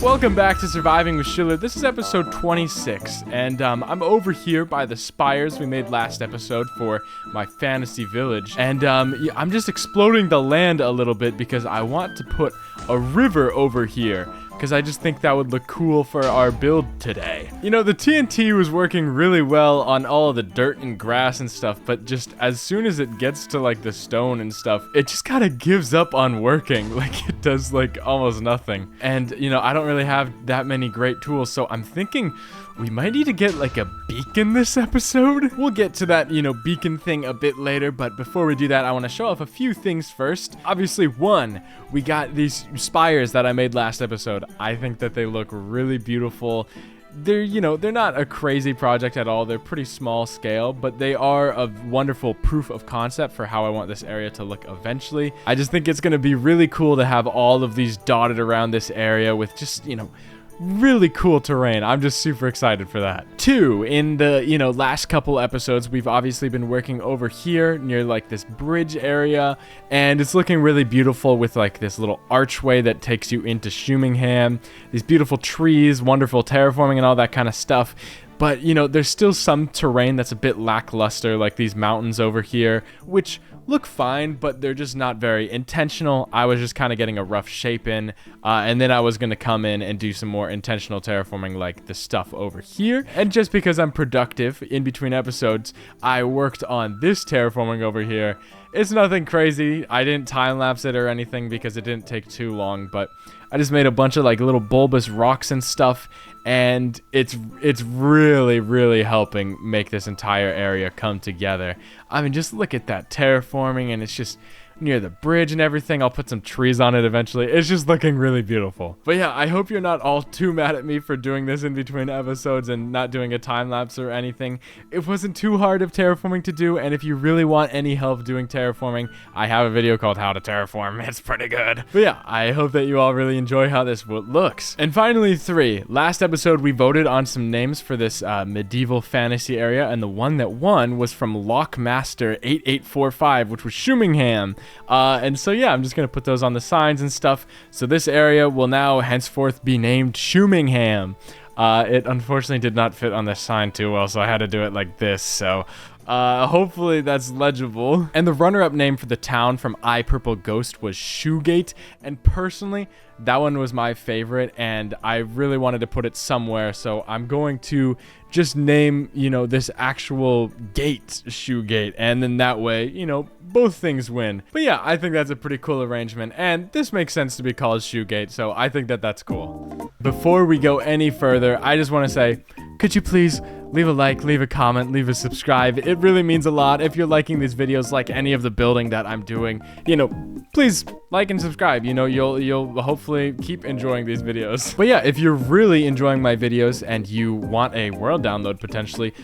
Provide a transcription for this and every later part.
Welcome back to Surviving with Shoeler. This is episode 26, and I'm over here by the spires we made last episode for my fantasy village, and I'm just exploding the land a little bit because I want to put a river over here, because I just think that would look cool for our build today. You know, the TNT was working really well on all of the dirt and grass and stuff, but just as soon as it gets to like the stone and stuff, it just kind of gives up on working. Like it does like almost nothing. And you know, I don't really have that many great tools, so I'm thinking we might need to get like a beacon this episode. We'll get to that, you know, beacon thing a bit later, but before we do that, I want to show off a few things first. Obviously, one, we got these spires that I made last episode. I think that they look really beautiful. They're, you know, they're not a crazy project at all. They're pretty small scale, but they are a wonderful proof of concept for how I want this area to look eventually. I just think it's going to be really cool to have all of these dotted around this area with just, you know, really cool terrain. I'm just super excited for that. Two, in the, you know, last couple episodes, we've obviously been working over here near like this bridge area, and it's looking really beautiful with like this little archway that takes you into Shoemingham, these beautiful trees, wonderful terraforming and all that kind of stuff. But, you know, there's still some terrain that's a bit lackluster, like these mountains over here, which look fine, but they're just not very intentional. I was just kind of getting a rough shape in, and then I was going to come in and do some more intentional terraforming like the stuff over here. And just because I'm productive in between episodes, I worked on this terraforming over here. It's nothing crazy. I didn't time-lapse it or anything because it didn't take too long, but I just made a bunch of like little bulbous rocks and stuff, and it's really, really helping make this entire area come together. I mean, just look at that terraforming, and it's just near the bridge and everything. I'll put some trees on it eventually. It's just looking really beautiful. But yeah, I hope you're not all too mad at me for doing this in between episodes and not doing a time lapse or anything. It wasn't too hard of terraforming to do, and if you really want any help doing terraforming, I have a video called How to Terraform. It's pretty good. But yeah, I hope that you all really enjoy how this looks. And finally, 3. Last episode, we voted on some names for this medieval fantasy area, and the one that won was from Lockmaster8845, which was Shoemingham. And so yeah, I'm just gonna put those on the signs and stuff. So this area will now henceforth be named Shoemingham. It unfortunately did not fit on the sign too well, so I had to do it like this. So hopefully that's legible. And the runner-up name for the town from I Purple Ghost was Shoegate, and personally that one was my favorite, and I really wanted to put it somewhere, so I'm going to just name, you know, this actual gate Shoegate, and then that way, you know, both things win. But yeah, I think that's a pretty cool arrangement, and this makes sense to be called Shoegate, so I think that that's cool. Before we go any further, I just want to say, could you please leave a like, leave a comment, leave a subscribe? It really means a lot. If you're liking these videos, like any of the building that I'm doing, you know, please like and subscribe. You know, you'll hopefully keep enjoying these videos. But yeah, if you're really enjoying my videos and you want a world download potentially,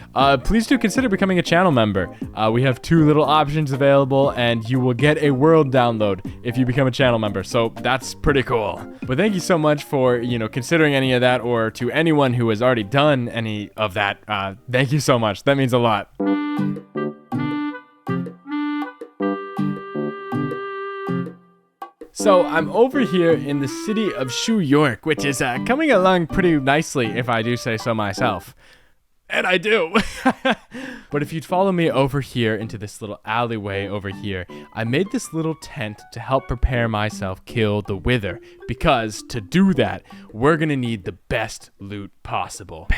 please do consider becoming a channel member. We have 2 little options available, and you will get a world download if you become a channel member. So that's pretty cool. But thank you so much for, you know, considering any of that, or to anyone who has already done any of that. Thank you so much. That means a lot. So I'm over here in the city of Shoe York, which is coming along pretty nicely, if I do say so myself. And I do. But if you'd follow me over here into this little alleyway over here, I made this little tent to help prepare myself kill the Wither. Because to do that, we're gonna need the best loot possible.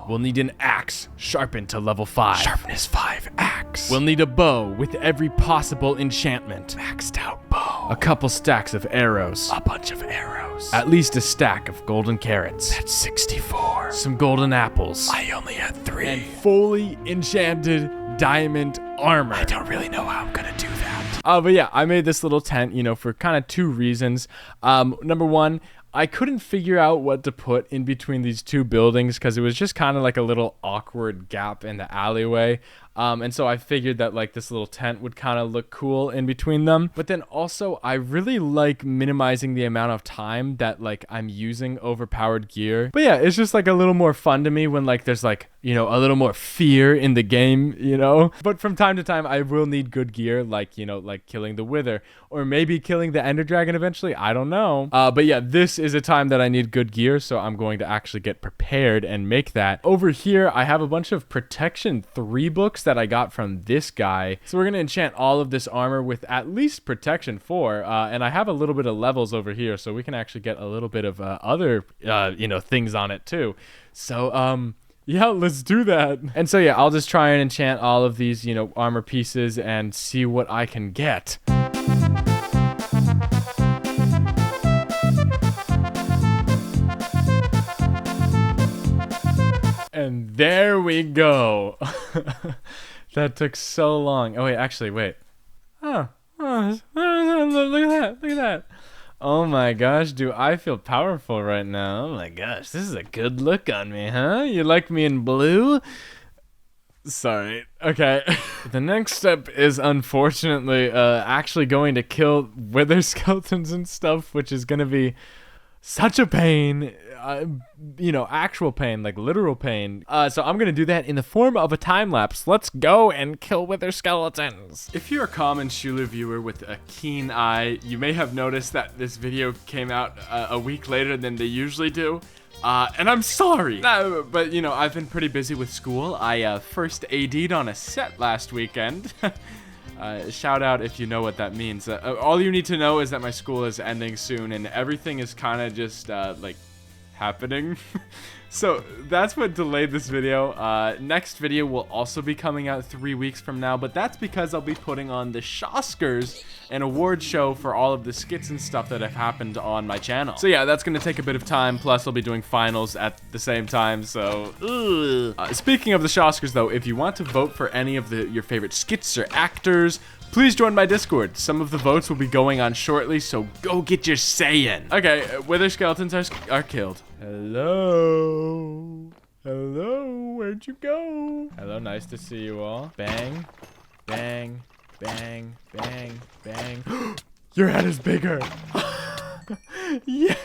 We'll need an axe sharpened to level 5. Sharpness 5 axe. We'll need a bow with every possible enchantment. Maxed out bow. A couple stacks of arrows. A bunch of arrows. At least a stack of golden carrots. That's 64. Some golden apples. I only had 3. And fully enchanted diamond armor. I don't really know how I'm gonna do that. But yeah, I made this little tent, you know, for kind of 2 reasons. Number 1, I couldn't figure out what to put in between these 2 buildings because it was just kind of like a little awkward gap in the alleyway. And so I figured that like this little tent would kind of look cool in between them. But then also I really like minimizing the amount of time that like I'm using overpowered gear. But yeah, it's just like a little more fun to me when like there's like, you know, a little more fear in the game, you know. But from time to time I will need good gear, like, you know, like killing the Wither or maybe killing the Ender Dragon eventually. I don't know. But yeah, this is a time that I need good gear, so I'm going to actually get prepared and make that. Over here I have a bunch of Protection 3 books that I got from this guy. So we're going to enchant all of this armor with at least Protection 4. And I have a little bit of levels over here, so we can actually get a little bit of other, you know, things on it too. So, yeah, let's do that. And so, yeah, I'll just try and enchant all of these, you know, armor pieces and see what I can get. And there we go. That took so long. Oh, wait, actually, wait. Oh, look at that. Look at that. Oh my gosh, do I feel powerful right now. Oh my gosh, this is a good look on me, huh? You like me in blue? Sorry. Okay. The next step is unfortunately actually going to kill wither skeletons and stuff, which is going to be such a pain. You know, actual pain, like literal pain. So I'm gonna do that in the form of a time lapse. Let's go and kill wither skeletons. If you're a common Shoeler viewer with a keen eye, you may have noticed that this video came out a week later than they usually do. And I'm sorry. But you know, I've been pretty busy with school. I first AD'd on a set last weekend. Shout out if you know what that means. All you need to know is that my school is ending soon and everything is kind of just like happening. So that's what delayed this video. Next video will also be coming out 3 weeks from now, but that's because I'll be putting on the Shoskers, an award show for all of the skits and stuff that have happened on my channel. So yeah, that's gonna take a bit of time, plus I'll be doing finals at the same time, so speaking of the Shoskers though, if you want to vote for any of your favorite skits or actors, please join my Discord. Some of the votes will be going on shortly, so go get your say in. Okay, wither skeletons are killed. Hello? Hello? Where'd you go? Hello, nice to see you all. Bang, bang, bang, bang, bang. Your head is bigger. Yes.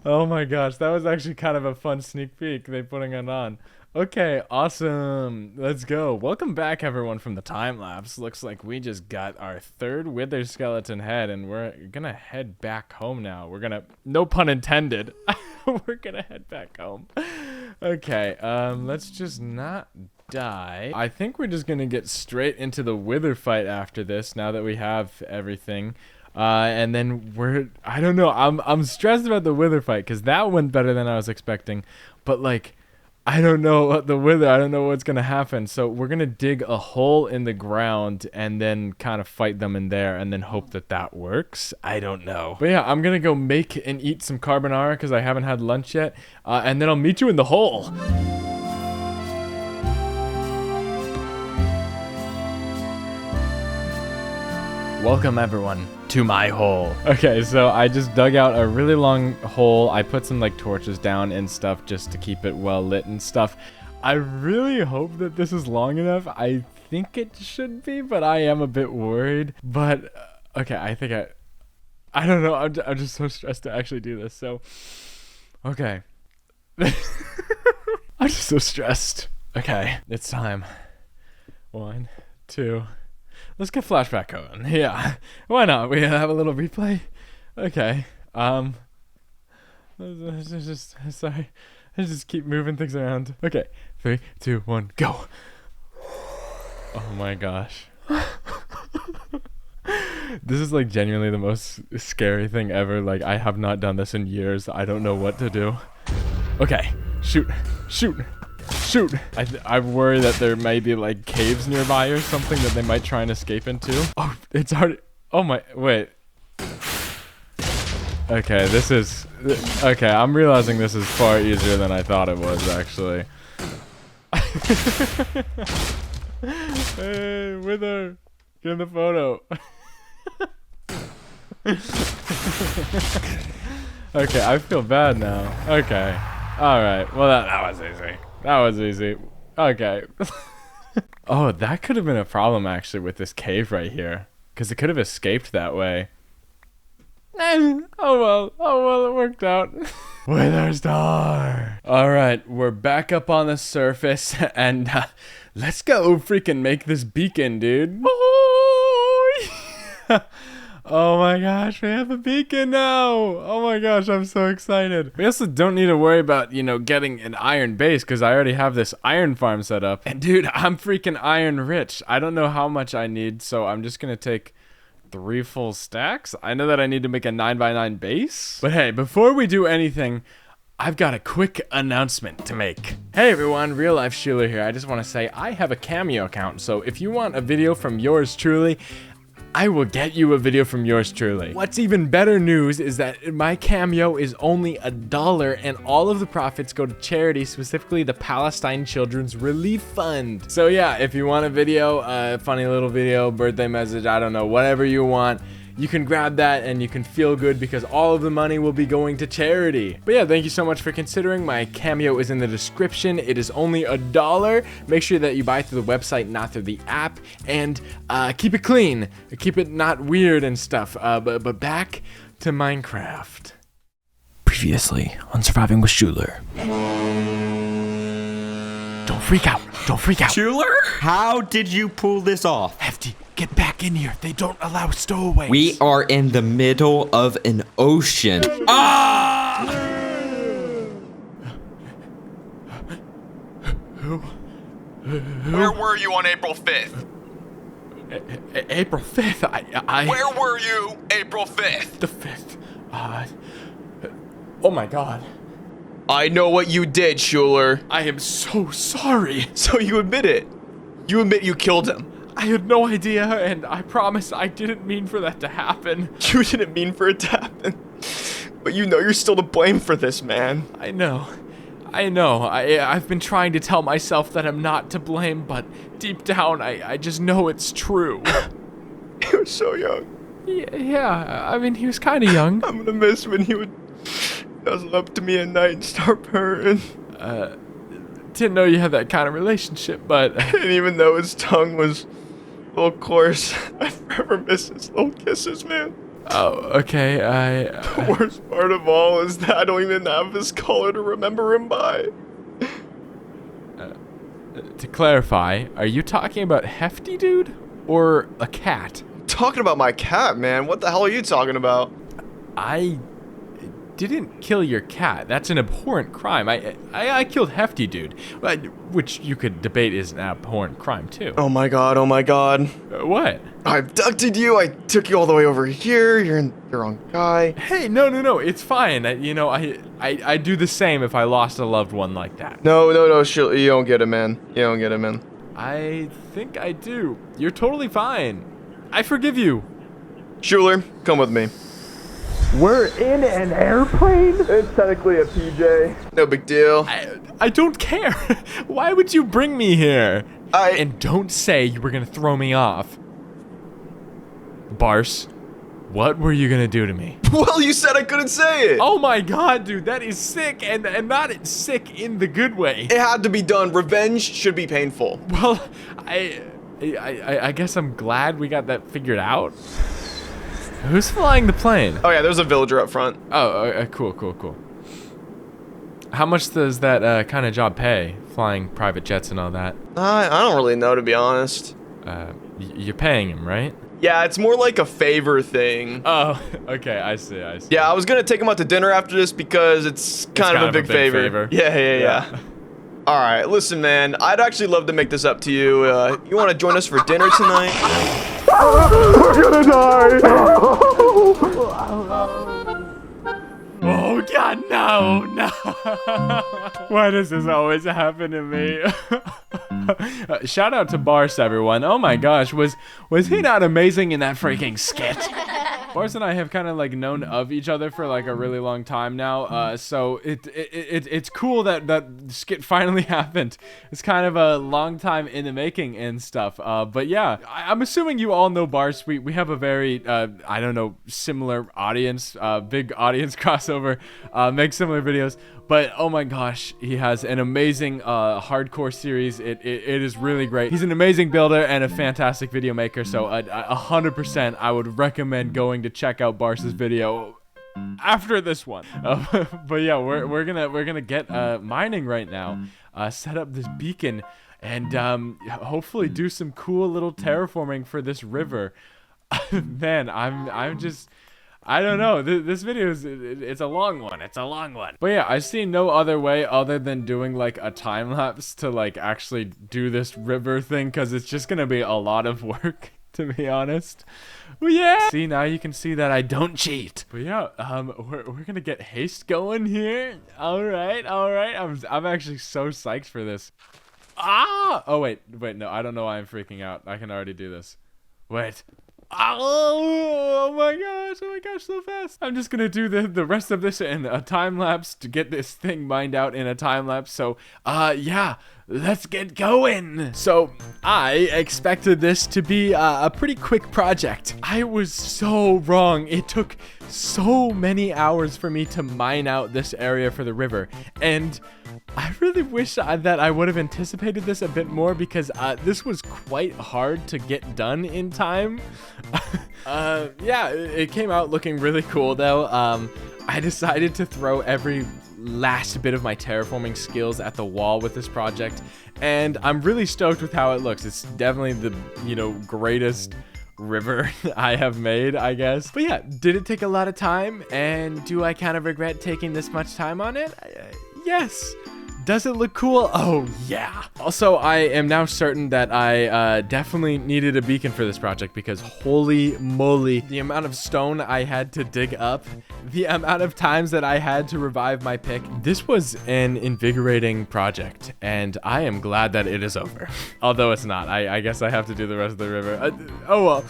Oh my gosh, that was actually kind of a fun sneak peek they putting it on. Okay, awesome. Let's go. Welcome back, everyone, from the time lapse. Looks like we just got our third wither skeleton head, and we're gonna head back home now. We're gonna, no pun intended, we're gonna head back home. Okay, let's just not die. I think we're just gonna get straight into the wither fight after this, now that we have everything. And then I don't know, I'm stressed about the wither fight, because that went better than I was expecting, but like, I don't know what the wither, I don't know what's gonna happen. So we're gonna dig a hole in the ground and then kind of fight them in there and then hope that that works. I don't know. But yeah, I'm gonna go make and eat some carbonara because I haven't had lunch yet. And then I'll meet you in the hole. Welcome everyone to my hole. Okay, so I just dug out a really long hole. I put some like torches down and stuff just to keep it well lit and stuff. I really hope that this is long enough. I think it should be, but I am a bit worried. But okay, I think I don't know. I'm just so stressed to actually do this. So okay. I'm just so stressed. Okay, it's time. 1, 2. Let's get flashback going. Yeah, why not? We have a little replay. Okay. Sorry. I just keep moving things around. Okay. 3, 2, 1, go. Oh my gosh. This is like genuinely the most scary thing ever. Like I have not done this in years. I don't know what to do. Okay. Shoot. Shoot. Shoot! I worry that there may be like caves nearby or something that they might try and escape into. Oh, it's already. Oh my. Wait. Okay, this is. Okay, I'm realizing this is far easier than I thought it was actually. Hey, Wither! Get in the photo. Okay, I feel bad now. Okay. Alright, well that was easy. That was easy. Okay. Oh, that could have been a problem actually with this cave right here, because it could have escaped that way. Oh well, it worked out. Wither star. All right, we're back up on the surface, and let's go freaking make this beacon, dude. Oh my gosh, we have a beacon now. Oh my gosh, I'm so excited. We also don't need to worry about, getting an iron base because I already have this iron farm set up. And dude, I'm freaking iron rich. I don't know how much I need, so I'm just gonna take 3 full stacks. I know that I need to make a 9x9 base. But hey, before we do anything, I've got a quick announcement to make. Hey everyone, Real Life Shoeler here. I just want to say I have a Cameo account, so if you want a video from yours truly, I will get you a video from yours truly. What's even better news is that my Cameo is only $1 and all of the profits go to charity, specifically the Palestine Children's Relief Fund. So yeah, if you want a video, a funny little video, birthday message, I don't know, whatever you want, you can grab that and you can feel good because all of the money will be going to charity. But yeah, thank you so much for considering. My Cameo is in the description. It is only $1. Make sure that you buy through the website, not through the app, and keep it clean. Keep it not weird and stuff. But back to Minecraft. Previously on Surviving with Shoeler. Don't freak out. Don't freak out. Shoeler? How did you pull this off? Hefty, get back in here. They don't allow stowaways. We are in the middle of an ocean. Ah! Where were you on April 5th? April 5th? Where were you April 5th? The 5th. Oh my god. I know what you did, Shoeler. I am so sorry. So you admit it. You admit you killed him. I had no idea, and I promise I didn't mean for that to happen. You didn't mean for it to happen. But you know you're still to blame for this, man. I know. I've been trying to tell myself that I'm not to blame, but deep down, I just know it's true. He was so young. Yeah, I mean, he was kind of young. I'm gonna miss when he would nuzzle up to me at night and start purring. Didn't know you had that kind of relationship, but... And even though his tongue was a little coarse, I forever miss his little kisses, man. Oh, okay, The worst part of all is that I don't even have his color to remember him by. To clarify, are you talking about Hefty Dude or a cat? Talking about my cat, man. What the hell are you talking about? I didn't kill your cat. That's an abhorrent crime. I killed Hefty Dude, which you could debate is an abhorrent crime too. Oh my god, oh my god. What? I abducted you, I took you all the way over here, you're the wrong guy. Hey, no, it's fine. I do the same if I lost a loved one like that. No, you don't get it, man. You don't get it, man. I think I do. You're totally fine. I forgive you. Shoeler, come with me. We're in an airplane? It's technically a PJ. No big deal. I don't care. Why would you bring me here? And And don't say you were gonna throw me off. Barce, what were you gonna do to me? well, you said I couldn't say it. Oh my god, dude, that is sick, and not sick in the good way. It had to be done. Revenge should be painful. Well, I guess I'm glad we got that figured out. Who's flying the plane? Oh yeah, there's a villager up front. Oh, cool. How much does that kind of job pay? Flying private jets and all that. I don't really know, to be honest. You're paying him, right? Yeah, it's more like a favor thing. Oh, okay, I see. Yeah, I was gonna take him out to dinner after this because it's kind of a big favor. Yeah. All right, listen, man. I'd actually love to make this up to you. You want to join us for dinner tonight? We're gonna die! Oh god, no! Why does this always happen to me? Shout out to Barce, everyone. Oh my gosh, was he not amazing in that freaking skit? Barce and I have kind of like known of each other for like a really long time now, so it's cool that skit finally happened. It's kind of a long time in the making and stuff, but yeah, I'm assuming you all know Barce. We have a very I don't know, similar audience, big audience crossover, make similar videos. But oh my gosh, he has an amazing hardcore series. It is really great. He's an amazing builder and a fantastic video maker. So 100% I would recommend going to check out Barce's video after this one. But yeah, we're gonna get mining right now. Set up this beacon and hopefully do some cool little terraforming for this river. Man, I'm just, I don't know. This video it's a long one. It's a long one. But yeah, I see no other way other than doing like a time lapse to like actually do this river thing, because it's just gonna be a lot of work, to be honest. Well, yeah. See, now you can see that I don't cheat. But yeah, we're gonna get haste going here. All right. I'm actually so psyched for this. Ah! Oh wait, no, I don't know why I'm freaking out. I can already do this. Wait. Oh my gosh, so fast. I'm just gonna do the rest of this in a time lapse to get this thing mined out in a time lapse. So yeah, let's get going. So I expected this to be a pretty quick project. I was so wrong. It took so many hours for me to mine out this area for the river, and I really wish that I would have anticipated this a bit more, because this was quite hard to get done in time. Yeah, it came out looking really cool though. I decided to throw every last bit of my terraforming skills at the wall with this project, and I'm really stoked with how it looks. It's definitely the, greatest river I have made, I guess. But yeah, did it take a lot of time, and do I kind of regret taking this much time on it? Yes. Does it look cool? Oh, yeah. Also, I am now certain that I definitely needed a beacon for this project, because holy moly, the amount of stone I had to dig up, the amount of times that I had to revive my pick. This was an invigorating project, and I am glad that it is over. Although it's not. I guess I have to do the rest of the river. Oh, well.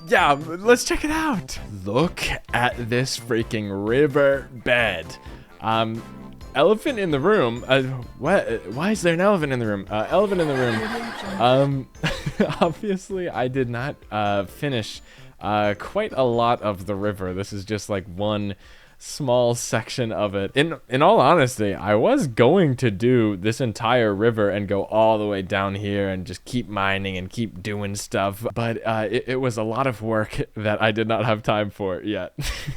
Yeah, let's check it out. Look at this freaking river bed. Elephant in the room. Why is there an elephant in the room? Elephant in the room. Obviously, I did not finish quite a lot of the river. This is just like one small section of it. In all honesty, I was going to do this entire river and go all the way down here and just keep mining and keep doing stuff, but it was a lot of work that I did not have time for yet.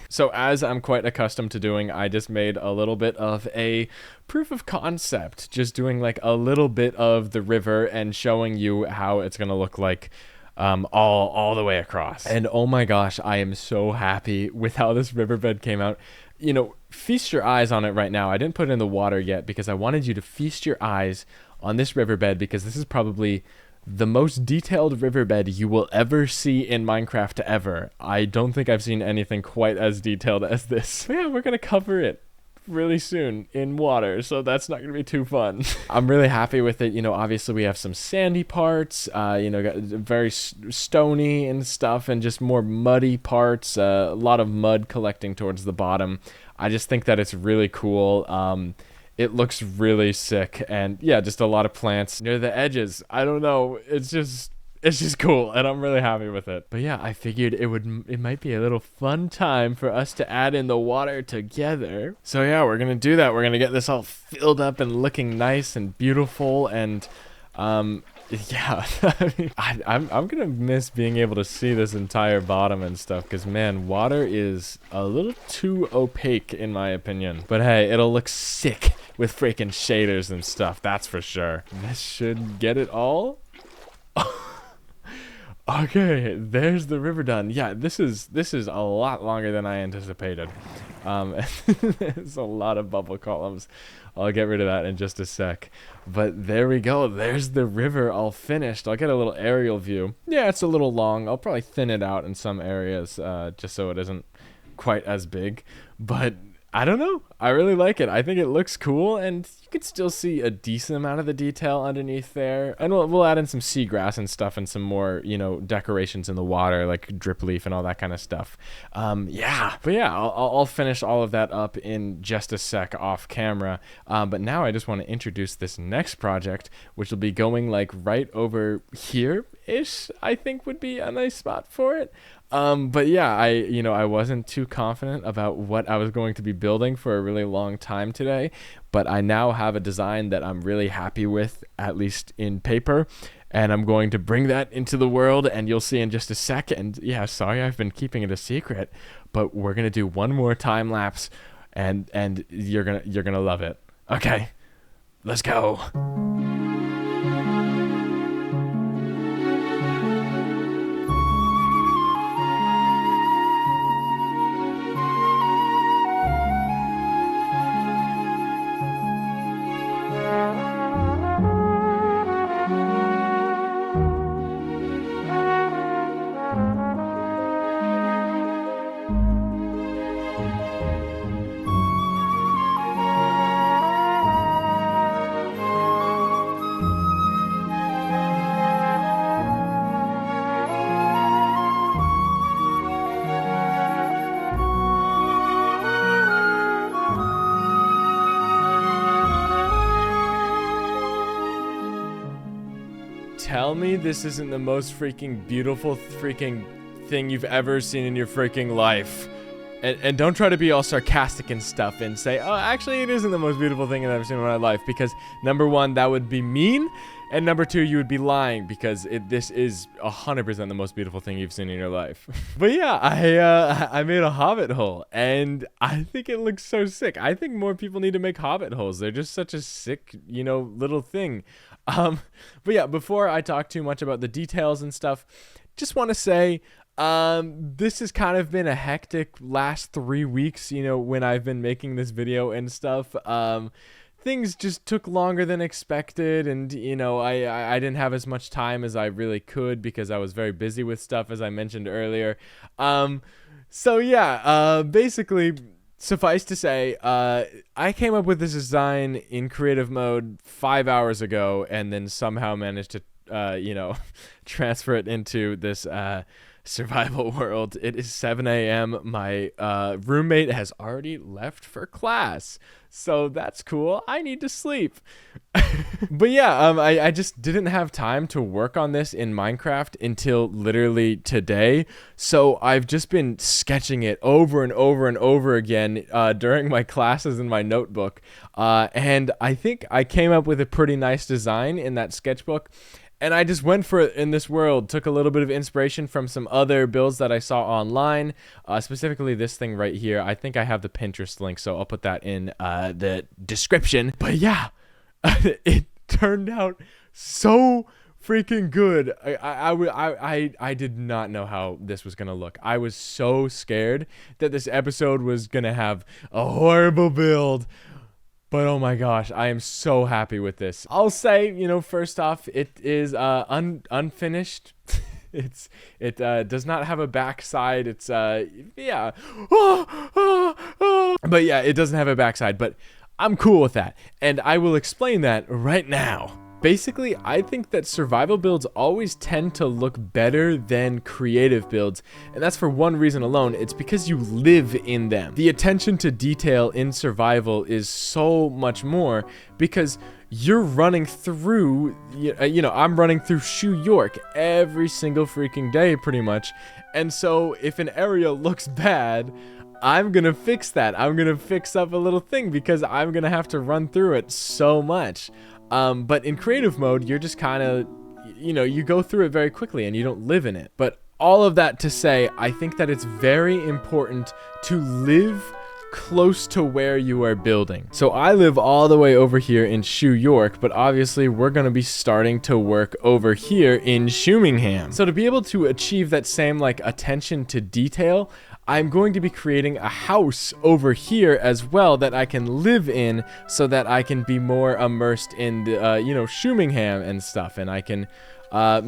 So as I'm quite accustomed to doing, I just made a little bit of a proof of concept, just doing like a little bit of the river and showing you how it's gonna look like all the way across. And oh my gosh, I am so happy with how this riverbed came out. Feast your eyes on it right now. I didn't put it in the water yet because I wanted you to feast your eyes on this riverbed, because this is probably the most detailed riverbed you will ever see in Minecraft ever. I don't think I've seen anything quite as detailed as this. But yeah, we're gonna cover it really soon in water, so that's not gonna be too fun. I'm really happy with it. Obviously we have some sandy parts, got very stony and stuff, and just more muddy parts, a lot of mud collecting towards the bottom. I just think that it's really cool. It looks really sick, and yeah, just a lot of plants near the edges. I don't know, it's just cool, and I'm really happy with it. But yeah, I figured it might be a little fun time for us to add in the water together. So yeah, we're gonna do that. We're gonna get this all filled up and looking nice and beautiful, and yeah, I'm gonna miss being able to see this entire bottom and stuff, because man, water is a little too opaque in my opinion. But hey, it'll look sick with freaking shaders and stuff, that's for sure. This should get it all. Okay, there's the river done. Yeah, this is a lot longer than I anticipated. There's a lot of bubble columns. I'll get rid of that in just a sec. But there we go. There's the river all finished. I'll get a little aerial view. Yeah, it's a little long. I'll probably thin it out in some areas just so it isn't quite as big. But I don't know. I really like it. I think it looks cool, and you can still see a decent amount of the detail underneath there. And we'll add in some seagrass and stuff, and some more, decorations in the water, like drip leaf and all that kind of stuff. Yeah. But yeah, I'll finish all of that up in just a sec off camera. But now I just want to introduce this next project, which will be going like right over here-ish, I think would be a nice spot for it. But yeah, I wasn't too confident about what I was going to be building for a really long time today, but I now have a design that I'm really happy with, at least in paper, and I'm going to bring that into the world, and you'll see in just a sec. And yeah, sorry I've been keeping it a secret, but we're gonna do one more time lapse, and you're gonna love it. Okay, let's go. Tell me this isn't the most freaking beautiful freaking thing you've ever seen in your freaking life. And don't try to be all sarcastic and stuff and say, oh, actually it isn't the most beautiful thing I've ever seen in my life, because number one, that would be mean, and number two, you would be lying, because this is 100% the most beautiful thing you've seen in your life. But yeah, I made a Hobbit hole, and I think it looks so sick. I think more people need to make Hobbit holes. They're just such a sick, little thing. But yeah, before I talk too much about the details and stuff, just want to say, this has kind of been a hectic last 3 weeks, when I've been making this video and stuff. Things just took longer than expected, and I didn't have as much time as I really could because I was very busy with stuff, as I mentioned earlier. So yeah, basically, suffice to say, I came up with this design in creative mode 5 hours ago, and then somehow managed to transfer it into this survival world. It is 7 a.m. My roommate has already left for class, so that's cool. I need to sleep. But yeah, I just didn't have time to work on this in Minecraft until literally today, so I've just been sketching it over and over and over again during my classes in my notebook, and I think I came up with a pretty nice design in that sketchbook. And I just went for it in this world, took a little bit of inspiration from some other builds that I saw online, specifically this thing right here. I think I have the Pinterest link, so I'll put that in the description. But yeah, it turned out so freaking good. I did not know how this was going to look. I was so scared that this episode was going to have a horrible build. But oh my gosh, I am so happy with this. I'll say, first off, it is unfinished. It does not have a backside. It's yeah. But yeah, it doesn't have a backside, but I'm cool with that. And I will explain that right now. Basically, I think that survival builds always tend to look better than creative builds, and that's for one reason alone. It's because you live in them. The attention to detail in survival is so much more because you're running through, I'm running through Shoe York every single freaking day pretty much, and so if an area looks bad, I'm gonna fix that. I'm gonna fix up a little thing because I'm gonna have to run through it so much. But in creative mode, you're just kind of, you go through it very quickly and you don't live in it. But all of that to say, I think that it's very important to live close to where you are building. So I live all the way over here in Shoe York, but obviously we're going to be starting to work over here in Shoemingham. So to be able to achieve that same attention to detail, I'm going to be creating a house over here as well that I can live in so that I can be more immersed in the, Shoemingham and stuff. And I can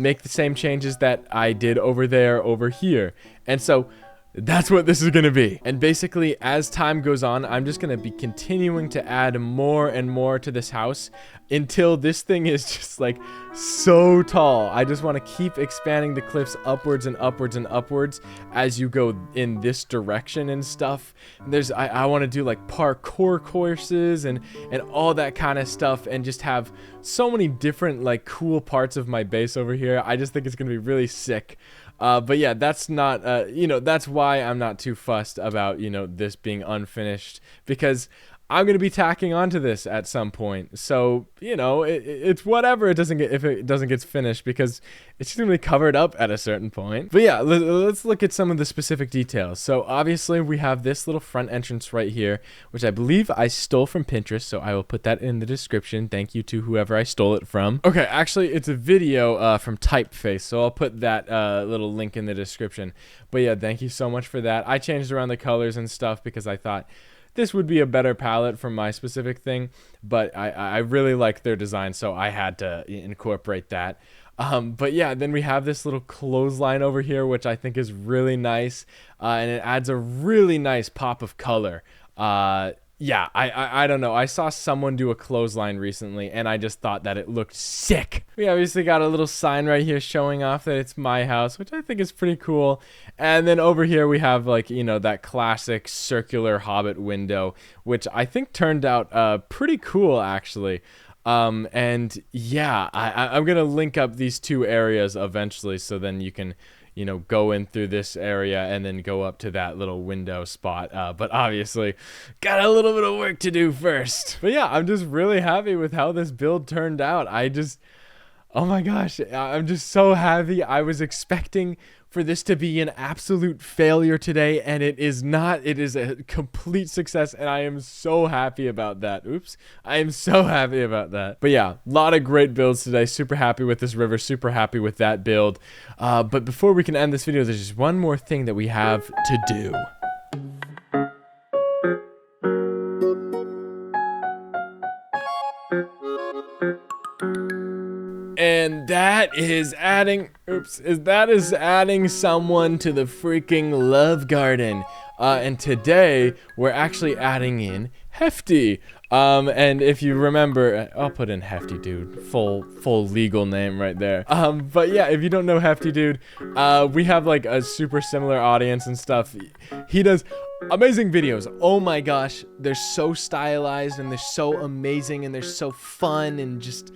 make the same changes that I did over there, over here. And so that's what this is going to be. And basically, as time goes on, I'm just going to be continuing to add more and more to this house until this thing is just like so tall. I just want to keep expanding the cliffs upwards and upwards and upwards as you go in this direction and stuff. I want to do like parkour courses and all that kind of stuff, and just have so many different like cool parts of my base over here. I just think it's gonna be really sick. But yeah, that's not, that's why I'm not too fussed about, this being unfinished, because I'm going to be tacking onto this at some point. So, it's whatever if it doesn't get finished, because it's going to be covered up at a certain point. But yeah, let's look at some of the specific details. So obviously we have this little front entrance right here, which I believe I stole from Pinterest. So I will put that in the description. Thank you to whoever I stole it from. Okay, actually it's a video from Typeface. So I'll put that little link in the description. But yeah, thank you so much for that. I changed around the colors and stuff because I thought this would be a better palette for my specific thing, but I really like their design, so I had to incorporate that. But yeah, then we have this little clothesline over here, which I think is really nice, and it adds a really nice pop of color. Yeah, I don't know. I saw someone do a clothesline recently, and I just thought that it looked sick. We obviously got a little sign right here showing off that it's my house, which I think is pretty cool. And then over here we have like, that classic circular Hobbit window, which I think turned out pretty cool actually. And yeah, I'm gonna link up these two areas eventually, so then you can go in through this area and then go up to that little window spot. But obviously got a little bit of work to do first. But yeah, I'm just really happy with how this build turned out. Oh my gosh, I'm just so happy. I was expecting for this to be an absolute failure today, and it is not. It is a complete success, and I am so happy about that. Oops. I am so happy about that. But yeah, a lot of great builds today. Super happy with this river, super happy with that build. But before we can end this video, there's just one more thing that we have to do. And that is adding someone to the freaking love garden. And today we're actually adding in Hefty. And if you remember, I'll put in Hefty Dude, full legal name right there. But yeah, if you don't know Hefty Dude, we have like a super similar audience and stuff. He does amazing videos. Oh my gosh, they're so stylized and they're so amazing and they're so fun and just,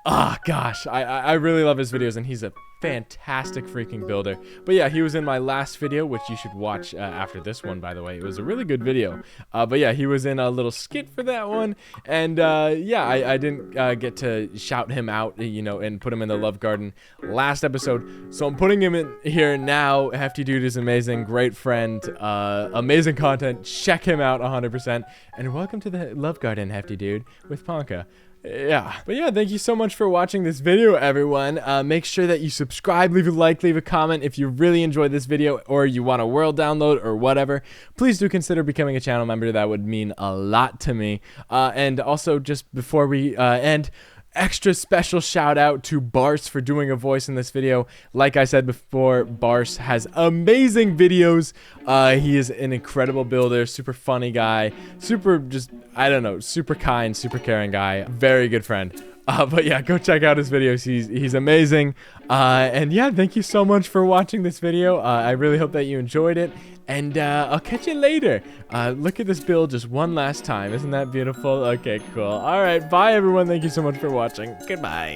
oh gosh, I really love his videos, and he's a fantastic freaking builder. But yeah, he was in my last video, which you should watch after this one, by the way. It was a really good video. But yeah, he was in a little skit for that one, and yeah, I didn't get to shout him out, and put him in the love garden last episode, so I'm putting him in here now. Hefty Dude is amazing, great friend, amazing content. Check him out 100%, and welcome to the love garden, Hefty Dude, with Ponka. Yeah, but yeah, thank you so much for watching this video, everyone. Make sure that you subscribe, leave a like, leave a comment if you really enjoyed this video, or you want a world download or whatever. Please do consider becoming a channel member. That would mean a lot to me. And also, just before we end, extra special shout out to Barce for doing a voice in this video. Like I said before, Barce has amazing videos. He is an incredible builder, super funny guy, super super kind, super caring guy, very good friend. But yeah, go check out his videos. He's amazing. And yeah, thank you so much for watching this video. I really hope that you enjoyed it. And I'll catch you later. Look at this build just one last time. Isn't that beautiful? Okay, cool. All right, bye everyone. Thank you so much for watching. Goodbye.